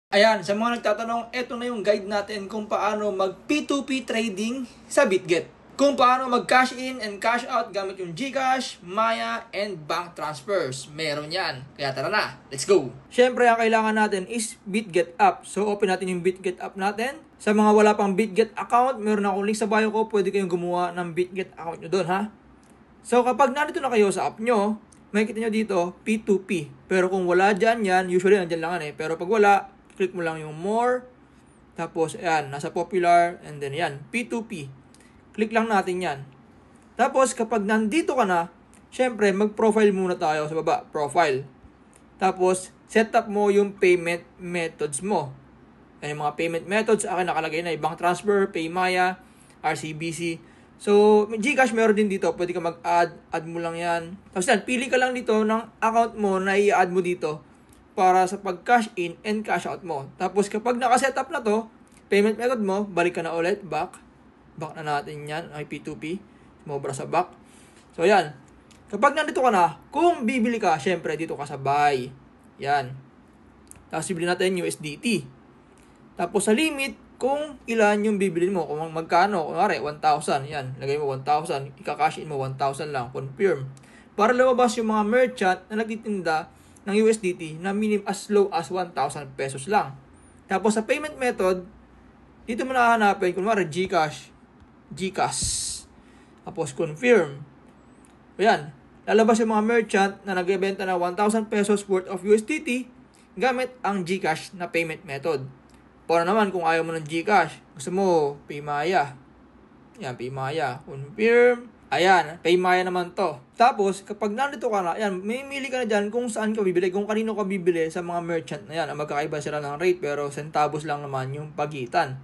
Ayan, sa mga nagtatanong, eto na yung guide natin kung paano mag P2P trading sa BitGet. Kung paano mag cash in and cash out gamit yung GCash, Maya, and bank transfers. Meron yan. Kaya tara na, let's go! Siyempre, ang kailangan natin is BitGet app. So, open natin yung BitGet app natin. Sa mga wala pang BitGet account, meron akong link sa bio ko. Pwede kayong gumawa ng BitGet account nyo doon, ha? So, kapag nandito na kayo sa app nyo, makikita nyo dito, P2P. Pero kung wala dyan yan, usually nandyan lang yan eh. Pero pag wala, click mo lang yung more. Tapos, ayan, nasa popular. And then, ayan, P2P. Click lang natin yan. Tapos, kapag nandito ka na, syempre, mag-profile muna tayo sa baba. Profile. Tapos, set up mo yung payment methods mo. Ayan yung mga payment methods. Akin nakalagay na bank transfer, Paymaya, RCBC. So, GCash meron din dito. Pwede ka mag-add. Add mo lang yan. Tapos yan, pili ka lang dito ng account mo na i-add mo dito para sa pag-cash in and cash out mo. Tapos kapag naka-setup na to, payment method mo, balik ka na ulit, back. Back na natin yan, ay P2P. Sumobra sa back. So yan. Kapag nandito ka na, kung bibili ka, syempre dito ka sa buy. Yan. Tapos bibili natin USDT. Tapos sa limit, kung ilan yung bibilin mo, kung magkano, kunwari 1,000, yan, lagay mo 1,000, ika-cash in mo 1,000 lang, confirm. Para lumabas yung mga merchant na nagtitinda ng USDT na as low as 1,000 pesos lang. Tapos sa payment method, dito mo na hahanapin, kunwari GCash, tapos confirm. Ayan, lalabas yung mga merchant na nagbebenta na 1,000 pesos worth of USDT gamit ang GCash na payment method. Para naman kung ayaw mo ng GCash, gusto mo Paymaya. Yan, Paymaya. Confirm. Ayan, Paymaya naman to. Tapos, kapag nandito ka na, ayan, mamimili ka na dyan kung saan ka bibili, kung kanino ka bibili sa mga merchant na yan. Magkakaiba sila ng rate, pero centavos lang naman yung pagitan.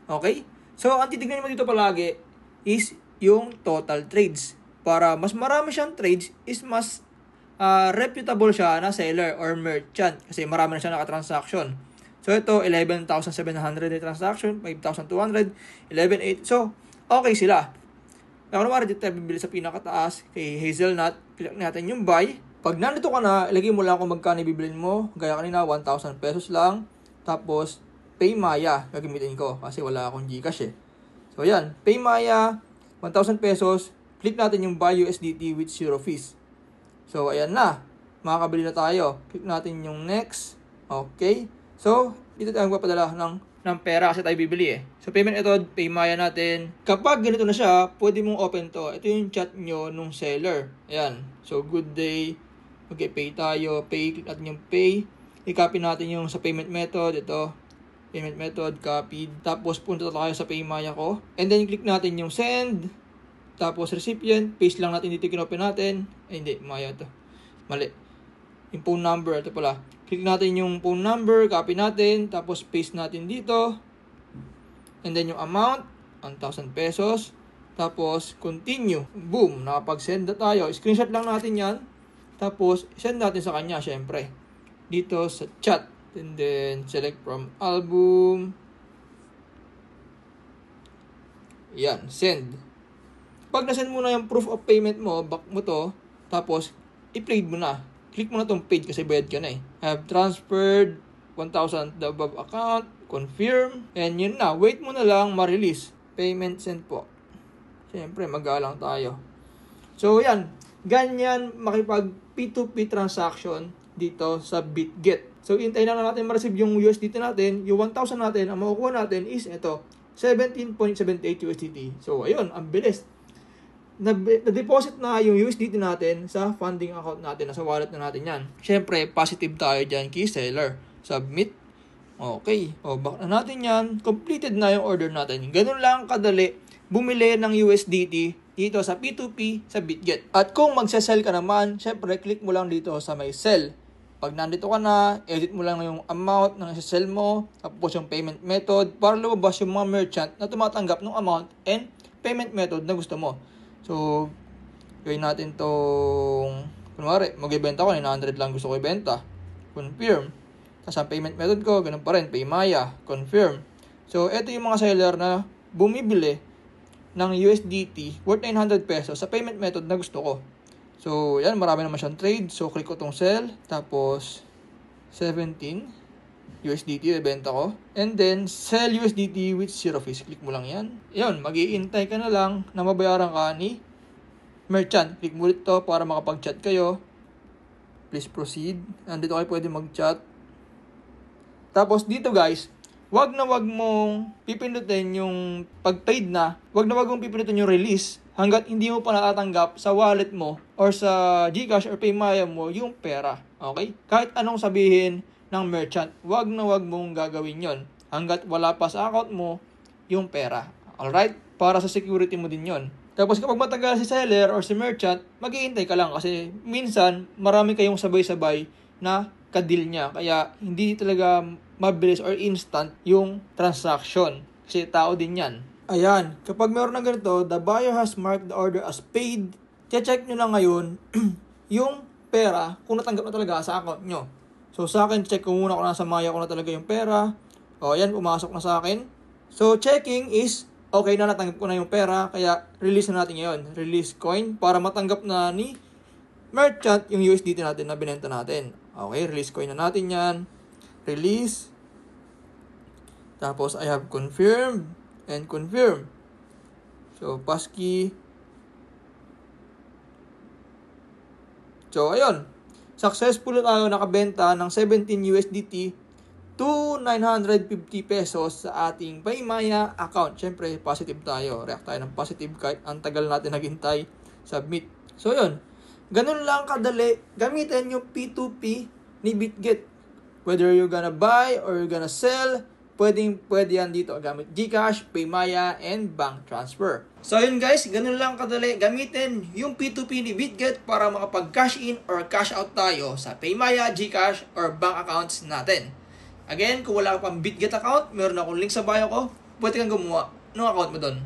Okay? So, ang titignan mo dito palagi is yung total trades. Para mas marami siyang trades, is mas reputable siya na seller or merchant. Kasi marami na siya nakatransaction. So, ito, 11,700 na transaction, 5,200, 11,800. So, okay sila. Kaya kung naman, dito tayo bibili sa pinakataas kay Hazelnut. Click natin yung buy. Pag nandito ka na, ilagay mo lang kung magkano bibilin mo. Gaya kanina, 1,000 pesos lang. Tapos, Paymaya, gagamitin ko kasi wala akong GCash eh. So, yan. Paymaya, 1,000 pesos. Click natin yung buy USDT with 0 fees. So, ayan na. Makakabili na tayo. Click natin yung next. Okay. So, dito tayo magpapadala ng pera kasi tayo bibili eh. So, payment method, Paymaya natin. Kapag ganito na siya, pwede mong open to. Ito yung chat nyo nung seller. Ayan. So, good day. Okay, pay tayo. Pay, click natin yung pay. I-copy natin yung sa payment method. Ito. Payment method, copied. Tapos, punta tayo sa Paymaya ko. And then, click natin yung send. Tapos, recipient. Paste lang natin dito, kinopen natin. Ay, hindi. Maya to. Mali. Yung phone number. Ito pala. Click natin yung phone number, copy natin, tapos paste natin dito. And then yung amount, 1,000 pesos. Tapos continue. Boom, nakapag-send na tayo. Screenshot lang natin yan. Tapos send natin sa kanya, syempre. Dito sa chat. And then select from album. Yan, send. Pag na-send mo na yung proof of payment mo, back mo to, tapos i-trade mo na. Click mo na tong page kasi bayad ka na eh. Have transferred 1,000 the above account. Confirm. And yun na. Wait mo na lang ma-release. Payment sent po. Siyempre, mag-aalang tayo. So, yan. Ganyan makipag P2P transaction dito sa BitGet. So, hintayin na natin ma-receive yung USDT natin. Yung 1,000 natin, ang makukuha natin is ito. 17.78 USDT. So, ayun. Ang bilis. Na-deposit na yung USDT natin sa funding account natin, sa wallet na natin yan. Siyempre, positive tayo dyan key seller. Submit. Okay. O, back na natin yan. Completed na yung order natin. Ganun lang kadali bumili ng USDT dito sa P2P sa BitGet. At kung magsasell ka naman, siyempre, click mo lang dito sa may sell. Pag nandito ka na, edit mo lang yung amount ng sell mo, tapos yung payment method, para lumabas yung mga merchant na tumatanggap ng amount and payment method na gusto mo. So, gawin natin tong, kunwari, mag-ibenta ko, 900 lang gusto ko ibenta. Confirm. Tapos ang payment method ko, ganun pa rin, Paymaya. Confirm. So, ito yung mga seller na bumibili ng USDT worth 900 pesos sa payment method na gusto ko. So, yan, marami naman siyang trade. So, click ko tong sell. Tapos, 17. USDT, ibenta ko. And then, sell USDT with zero fees. Click mo lang yan. Yun, mag-iintay ka na lang na mabayaran ka ni merchant. Click mo dito para makapag-chat kayo. Please proceed. Nandito kayo pwede mag-chat. Tapos dito guys, wag mong pipindutin yung pag-paid na. Wag mong pipindutin yung release hanggat hindi mo pa natatanggap sa wallet mo or sa GCash or Paymaya mo yung pera. Okay? Kahit anong sabihin ng merchant, wag mong gagawin yon hanggat wala pa sa account mo yung pera. Alright? Para sa security mo din yon. Tapos kapag matagal si seller or si merchant, mag-iintay ka lang kasi minsan marami kayong sabay-sabay na ka-deal niya. Kaya hindi talaga mabilis or instant yung transaction. Kasi tao din yan. Ayan, kapag meron na ganito, the buyer has marked the order as paid. Check nyo lang ngayon yung pera kung natanggap na talaga sa account nyo. So sa akin, check ko muna kung nasa Maya ko na talaga yung pera. O ayan, pumasok na sa akin. So checking is okay na, natanggap ko na yung pera, kaya release na natin ngayon. Release coin para matanggap na ni merchant yung USDT natin na binenta natin. Okay, release coin na natin yan. Release. Tapos I have confirmed and confirm. So passkey. So ayun. Successful tayo nakabenta ng 17 USDT to 950 pesos sa ating Paymaya account. Siyempre, positive tayo. React tayo ng positive kahit ang tagal natin naghintay. Submit. So, yun. Ganun lang kadali. Gamitin yung P2P ni BitGet. Whether you're gonna buy or you're gonna sell, pwede yan dito. Gamit GCash, Paymaya, and bank transfer. So, yun guys. Ganun lang kadali. Gamitin yung P2P ni BitGet para makapag-cash in or cash out tayo sa Paymaya, GCash, or bank accounts natin. Again, kung wala ka pang BitGet account, meron akong link sa bio ko, pwede kang gumawa ng account mo doon.